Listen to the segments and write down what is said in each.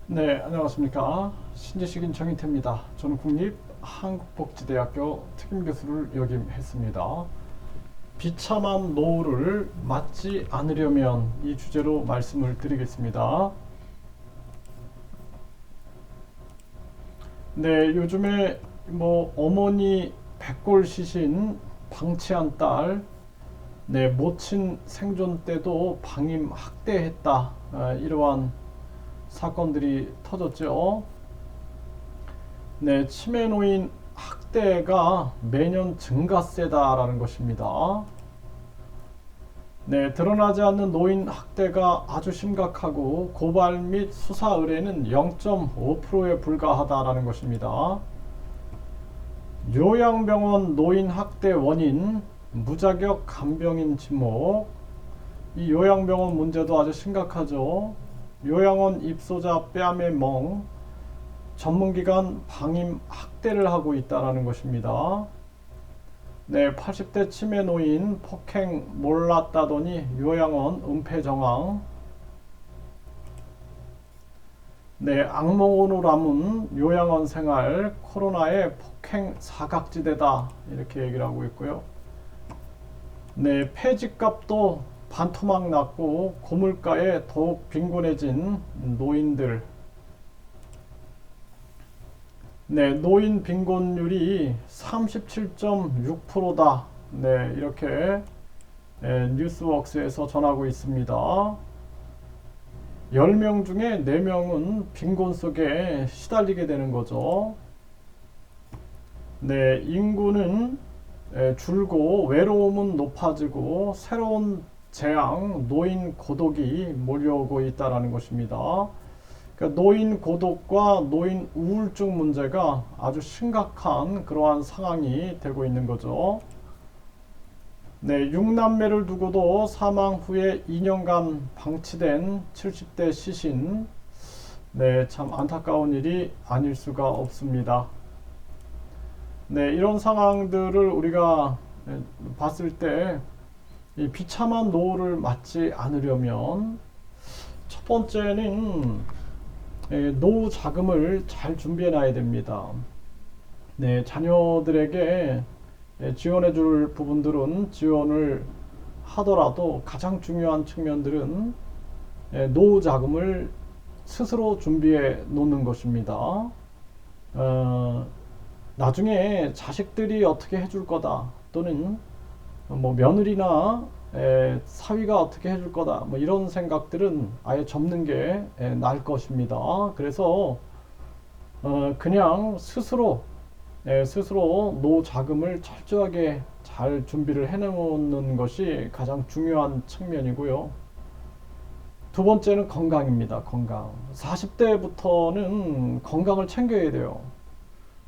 네, 안녕하십니까. 신지식인 정인태입니다. 저는 국립한국복지대학교 특임교수를 역임했습니다. 비참한 노후를 맞지 않으려면 이 주제로 말씀을 드리겠습니다. 네, 요즘에 어머니 백골시신 방치한 딸, 네, 모친 생존 때도 방임 학대했다. 이러한 사건들이 터졌죠. 네, 치매 노인 학대가 매년 증가세다라는 것입니다. 네, 드러나지 않는 노인 학대가 아주 심각하고 고발 및 수사 의뢰는 0.5%에 불과하다라는 것입니다. 요양병원 노인 학대 원인 무자격 간병인 지목. 이 요양병원 문제도 아주 심각하죠. 요양원 입소자 뺨의 멍, 전문기관 방임 학대를 하고 있다는 것입니다. 네, 80대 치매 노인 폭행 몰랐다더니 요양원 은폐 정황. 네, 악몽으로 남은 요양원 생활 코로나의 폭행 사각지대다 이렇게 얘기를 하고 있고요. 네, 폐지값도 반토막 났고 고물가에 더욱 빈곤해진 노인들. 네, 노인 빈곤율이 37.6%다. 네, 이렇게 뉴스웍스에서 전하고 있습니다. 10명 중에 4명은 빈곤 속에 시달리게 되는 거죠. 네, 인구는 줄고 외로움은 높아지고 새로운 재앙, 노인 고독이 몰려오고 있다는 것입니다. 그러니까 노인 고독과 노인 우울증 문제가 아주 심각한 그러한 상황이 되고 있는 거죠. 네, 6남매를 두고도 사망 후에 2년간 방치된 70대 시신. 네, 참 안타까운 일이 아닐 수가 없습니다. 네, 이런 상황들을 우리가 봤을 때 이 비참한 노후를 맞지 않으려면 첫 번째는 노후 자금을 잘 준비해 놔야 됩니다. 네, 자녀들에게 지원해 줄 부분들은 지원을 하더라도 가장 중요한 측면들은 노후 자금을 스스로 준비해 놓는 것입니다. 나중에 자식들이 어떻게 해줄 거다 또는 며느리나 사위가 어떻게 해줄 거다 이런 생각들은 아예 접는 게 나을 것입니다. 그래서 그냥 스스로 노후 자금을 철저하게 잘 준비를 해놓는 것이 가장 중요한 측면이고요. 두 번째는 건강입니다. 건강. 40대부터는 건강을 챙겨야 돼요.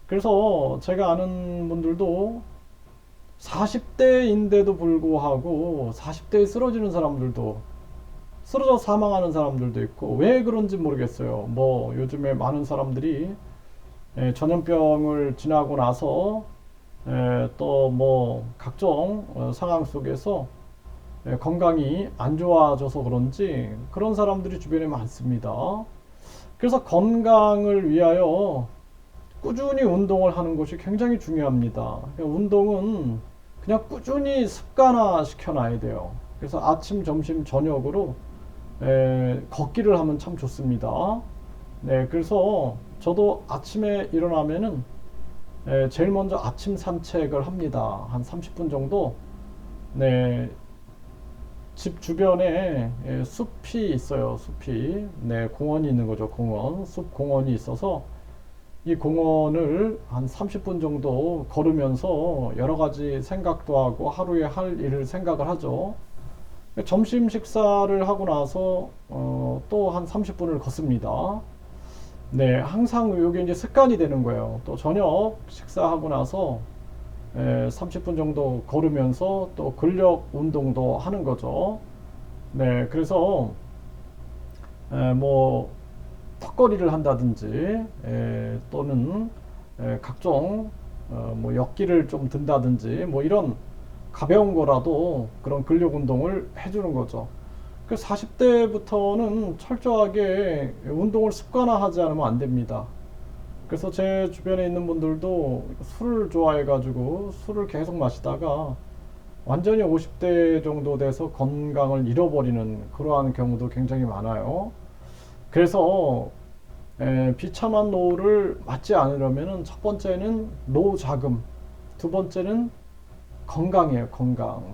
그래서 제가 아는 분들도 40대인데도 불구하고 40대에 쓰러지는 사람들도, 쓰러져 사망하는 사람들도 있고, 왜 그런지 모르겠어요. 요즘에 많은 사람들이 전염병을 지나고 나서 또 각종 상황 속에서 건강이 안 좋아져서 그런지 그런 사람들이 주변에 많습니다. 그래서 건강을 위하여 꾸준히 운동을 하는 것이 굉장히 중요합니다. 운동은 그냥 꾸준히 습관화 시켜놔야 돼요. 그래서 아침, 점심, 저녁으로 걷기를 하면 참 좋습니다. 네, 그래서 저도 아침에 일어나면은 제일 먼저 아침 산책을 합니다. 한 30분 정도. 네, 집 주변에 숲이 있어요. 숲이. 네, 공원이 있는 거죠. 공원. 숲 공원이 있어서 이 공원을 한 30분 정도 걸으면서 여러 가지 생각도 하고 하루에 할 일을 생각을 하죠. 점심 식사를 하고 나서 또 한 30분을 걷습니다. 네, 항상 이게 이제 습관이 되는 거예요. 또 저녁 식사하고 나서 30분 정도 걸으면서 또 근력 운동도 하는 거죠. 네, 그래서 턱걸이를 한다든지 또는 각종 역기를 좀 든다든지 이런 가벼운 거라도 그런 근력 운동을 해주는 거죠. 그 40대부터는 철저하게 운동을 습관화하지 않으면 안 됩니다. 그래서 제 주변에 있는 분들도 술을 좋아해가지고 술을 계속 마시다가 완전히 50대 정도 돼서 건강을 잃어버리는 그러한 경우도 굉장히 많아요. 그래서 비참한 노후를 맞지 않으려면은 첫 번째는 노후 자금, 두 번째는 건강이에요.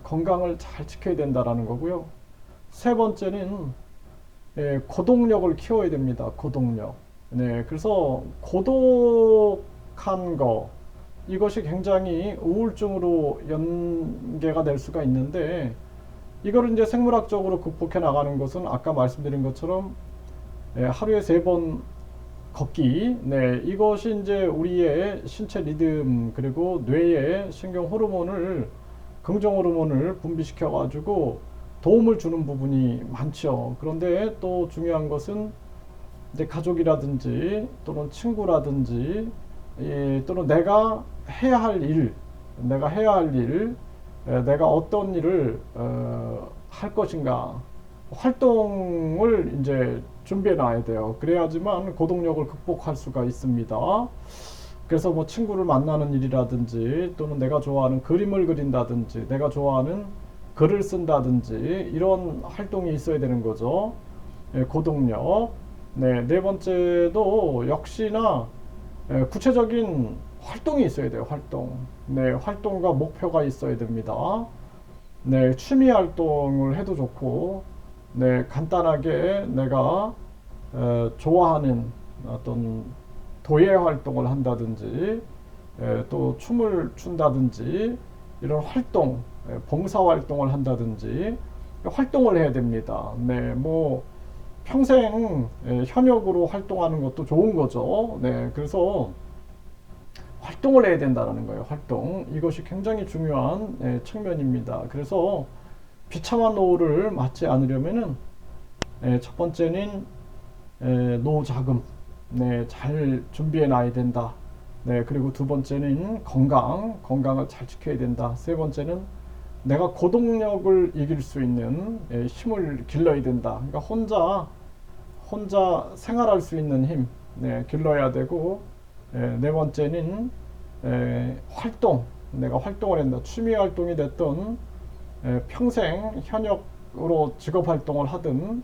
건강을 잘 지켜야 된다라는 거고요. 세 번째는 고독력을 키워야 됩니다. 고독력. 네, 그래서 고독한 거 이것이 굉장히 우울증으로 연계가 될 수가 있는데 이거를 이제 생물학적으로 극복해 나가는 것은 아까 말씀드린 것처럼 하루에 3번 걷기, 네, 이것이 이제 우리의 신체 리듬 그리고 뇌의 신경 호르몬을 긍정 호르몬을 분비시켜 가지고 도움을 주는 부분이 많죠. 그런데 또 중요한 것은 이제 가족이라든지 또는 친구라든지 또는 내가 해야 할 일, 내가 어떤 일을 할 것인가 활동을 이제 준비해 놔야 돼요. 그래야지만 고독력을 극복할 수가 있습니다. 그래서 뭐 친구를 만나는 일이라든지 또는 내가 좋아하는 그림을 그린다든지 내가 좋아하는 글을 쓴다든지 이런 활동이 있어야 되는 거죠. 고독력. 네, 네 번째도 역시나 구체적인 활동이 있어야 돼요. 활동. 네, 활동과 목표가 있어야 됩니다. 네, 취미 활동을 해도 좋고, 네, 간단하게 내가 좋아하는 어떤 도예 활동을 한다든지, 또 춤을 춘다든지, 이런 활동, 봉사 활동을 한다든지, 활동을 해야 됩니다. 네, 뭐, 평생 현역으로 활동하는 것도 좋은 거죠. 네, 그래서 활동을 해야 된다는 거예요. 활동. 이것이 굉장히 중요한 측면입니다. 그래서 비참한 노후를 맞지 않으려면은 첫 번째는 노후 자금, 네, 잘 준비해 놔야 된다. 네, 그리고 두 번째는 건강을 잘 지켜야 된다. 세 번째는 내가 고독력을 이길 수 있는 힘을 길러야 된다. 그러니까 혼자 생활할 수 있는 힘, 네, 길러야 되고, 네 번째는 활동, 내가 활동을 한다. 취미 활동이 됐던 평생 현역으로 직업 활동을 하든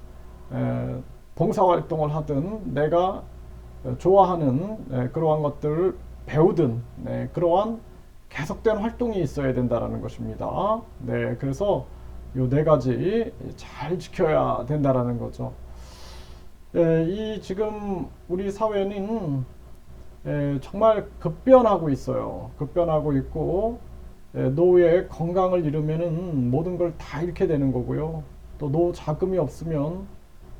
봉사 활동을 하든 내가 좋아하는 그러한 것들을 배우든 그러한 계속된 활동이 있어야 된다는 것입니다. 네, 그래서 요 네 가지 잘 지켜야 된다는 거죠. 이 지금 우리 사회는 정말 급변하고 있어요. 급변하고 있고 노후에 건강을 잃으면은 모든 걸 다 잃게 되는 거고요. 또 노후 자금이 없으면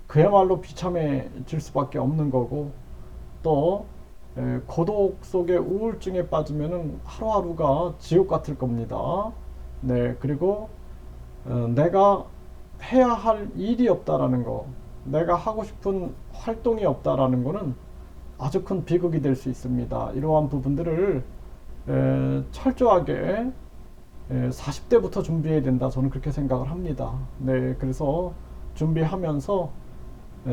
그야말로 비참해질 수밖에 없는 거고 또 고독 속에 우울증에 빠지면은 하루하루가 지옥 같을 겁니다. 네, 그리고 내가 해야 할 일이 없다라는 거, 내가 하고 싶은 활동이 없다라는 거는 아주 큰 비극이 될 수 있습니다. 이러한 부분들을 철저하게 40대부터 준비해야 된다. 저는 그렇게 생각을 합니다. 네, 그래서 준비하면서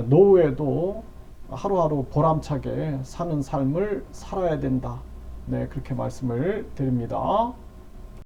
노후에도 하루하루 보람차게 사는 삶을 살아야 된다. 네, 그렇게 말씀을 드립니다.